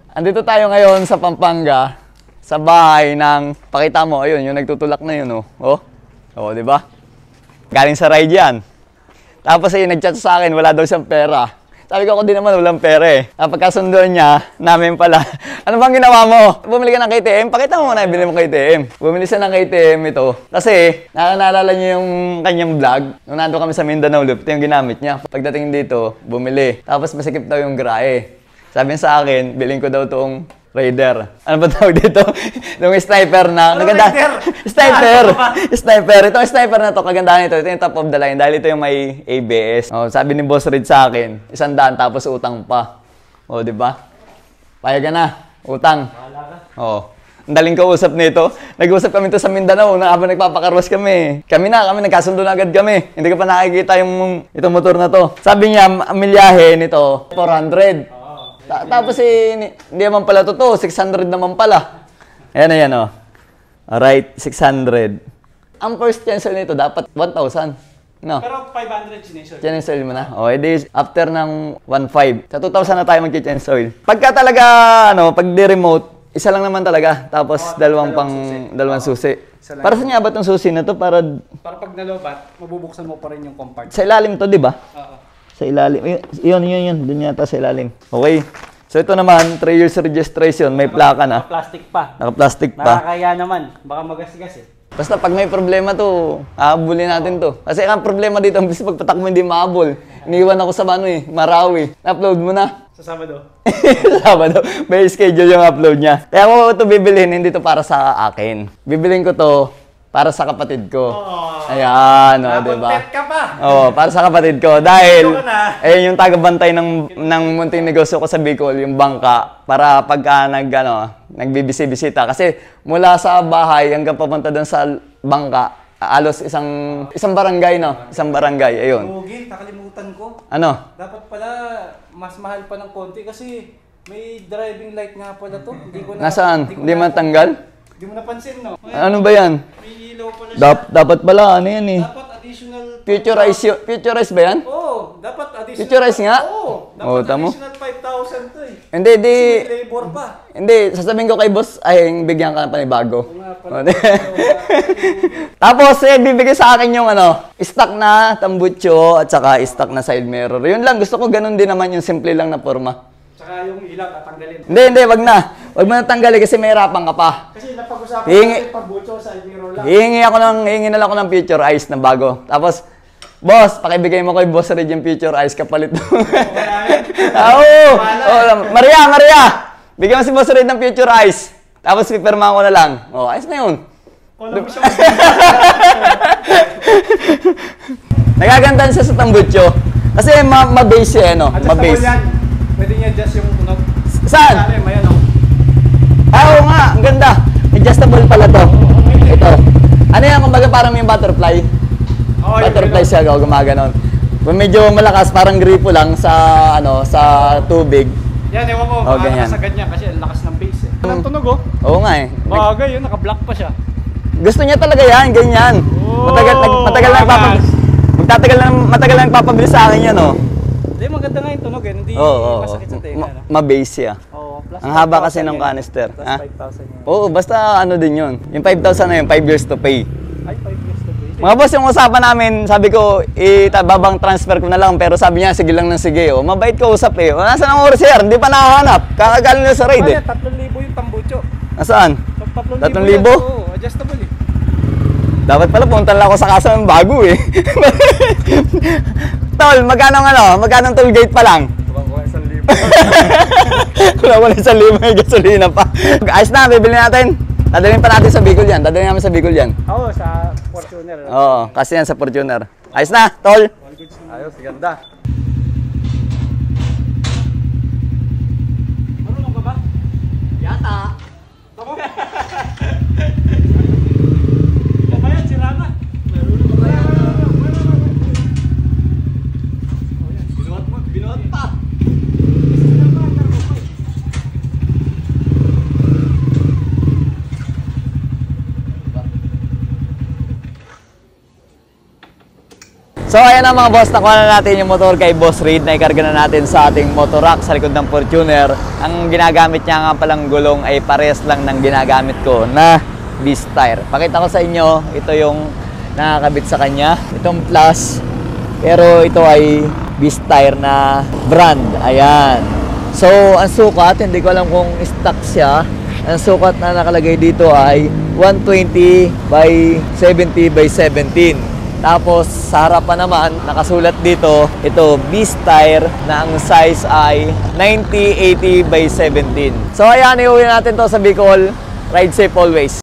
Andito tayo ngayon sa Pampanga, sa bahay ng, pakita mo, ayun, yung nagtutulak na yun, oh. Oh, di ba? Galing sa ride yan. Tapos ay nag-chat sa akin, wala daw siyang pera. Sabi ko, ako din naman, walang pera eh. Pagkasunduan niya, namin pala, ano bang ginawa mo? Bumili ka ng KTM? Pakita mo muna, binili mo KTM. Bumili siya ng KTM ito. Kasi, naalala niyo yung kanyang vlog. Nung nandun kami sa Mindanao Loop, ito yung ginamit niya. Pagdating dito, bumili. Tapos masikip daw yung grahe. Sabi niya sa akin, bilhin ko daw itong Raider. Ano ba tawag dito? Yung sniper na... Ano naganda, Raider? Sniper! Sniper! Ito, sniper na to. Kagandahan ito. Ito yung top of the line. Dahil ito yung may ABS. Oh, sabi ni Boss Reed sa akin, 100 tapos utang pa. Oh, di ba? Payag ka na. Utang. Oh. Ang daling kausap nito. Nag-usap kami to sa Mindanao habang nagpapakarwas kami. Kami nagkasundo na agad kami. Hindi ko pa nakikita itong motor na to. Sabi niya, ang milyahe nito, 400. Tapos hindi naman pala totoo, 600 naman pala. Ayan, oh. Alright, 600. Ang first cancel nito dapat 1,000. No? Pero 500 chinesol. Cancel mo na? O, edi after ng 1,500. Sa 2,000 na tayo mag-cancel. Pagka talaga, pag di-remote, isa lang naman talaga. Tapos dalawang susi. Para saan nga ba itong susi na to? Para pag nalobat, mabubuksan mo pa rin yung compartment. Sa ilalim to, di ba? Oo. Sa ilalim. Yun. Doon yata sa ilalim. Okay. So ito naman, 3 years registration. May plaka na. Naka-plastic pa. Naka-plastic pa. Nakakaya naman. Baka magasgas eh. Basta pag may problema to, aabulin natin to. Kasi ang problema dito, ang bilis pagpatak mo hindi maabol. Iniwan ako sa Marawi. Na-upload mo na. Sa Sabado. Sabado. May schedule yung upload niya. Kaya kung ito bibilhin, hindi to para sa akin. Bibilhin ko to para sa kapatid ko. Ayan, diba? Napuntet ka pa! Para sa kapatid ko. Dahil, yung tagabantay ng munting negosyo ko sa Bicol, yung bangka, para pagka nagbibisi-bisita. Kasi mula sa bahay hanggang papunta doon sa bangka, alos isang barangay, no? Isang barangay, ayun. Hugi, nakalimutan ko. Ano? Dapat pala, mas mahal pa ng konti kasi may driving light nga pala to. Nasaan? Hindi man tanggal? Hindi mo napansin, no? Ano ba yan? May ilaw pala siya. Dapat pala, ano yan eh? Dapat additional... Futurize ba yan? Oo, dapat additional... Futurize nga? Oo, dapat tamo? additional 5,000 to eh. Hindi, Kasi labor pa. Hindi, sasabihin ko kay boss, ay bigyan ka ng panibago. Oo nga pala. Tapos, bibigay sa akin yung stock na tambucho at saka stock na side mirror. Yun lang, gusto ko ganun din naman yung simple lang na forma. Tsaka yung ilaw, tatanggalin. Hindi, wag na. Wag mo na tanggalin kasi may hirapan ka pa. Kasi napag-usapan natin pagbucho sa mirror lang. Hihingi na lang ako ng future eyes na bago. Tapos, boss, pakibigay mo kay Boss Red yung future eyes kapalit mo. Maria! Bigyan mo si Boss Red ng future eyes. Tapos, pipirma ko na lang. Ayos na yun. Nagagandahan siya sa tambucho. Kasi ma-base siya, ma-base. Pwede niya adjust yung tunog. Saan? Ayan, oh. Oo nga, ang ganda. Adjustable pala to. Ito. Ano yan, kumbaga parang yung butterfly. Butterfly siya, gumaganon. Kung medyo malakas, parang gripo lang sa tubig. Yan, ewan ko, nakasagad niya kasi ang lakas ng bass eh. Walang tunog oh. Oo nga eh. Bagay yun, naka-block pa siya. Gusto niya talaga yan, ganyan. Matagal lang papabili sa akin yan Hindi, maganda nga yung tunog eh. Hindi masakit sa tenga. Ma-base siya. Ang haba kasi ng canister. Plus 5,000 yun. Oo, basta din yun. Yung 5,000 na yun, 5 years to pay. Ay, 5 years to pay. Mga boss, yung usapan namin, sabi ko, babang transfer ko na lang. Pero sabi niya, sige lang ng sige. Mabait ko usap eh. Nasaan ang oras sir? Hindi pa nakahanap. Kakagaling na sa raid eh. 3,000 yung tambucho. Nasaan? 3,000? Oo, adjustable eh. Dapat pala punta lang ako sa kasa ng bago eh. Tol, magkano toll gate pa lang? Kulang 1,000. Kulang 1,000 may gasolina pa. Ayos na, bibili natin. Dadalhin pa natin sa Bicol yan. Dadalhin namin sa Bicol yan. Oo, sa Fortuner. Oo, kasi yan sa Fortuner. Ayos na, tol. Ayos, ganda. Marunong ka ba? Yata. Tama? Babayad, sira na. Marunong ka ba? Binuhat pa. So ayan na mga boss, nakuha na natin yung motor kay Boss Reid na ikarga na natin sa ating motor rack sa likod ng Fortuner. Ang ginagamit niya nga palang gulong ay parehas lang ng ginagamit ko na Beast tire. Pakita ko sa inyo, ito yung nakakabit sa kanya. Itong Plus, pero ito ay Beast tire na brand. Ayan. So ang sukat, hindi ko alam kung stock siya. Ang sukat na nakalagay dito ay 120 by 70 by 17. Tapos sa harapan naman, nakasulat dito, ito Beast tire na ang size ay 90-80 by 17. So ayan, iuwi natin to sa Bicol. Ride safe always.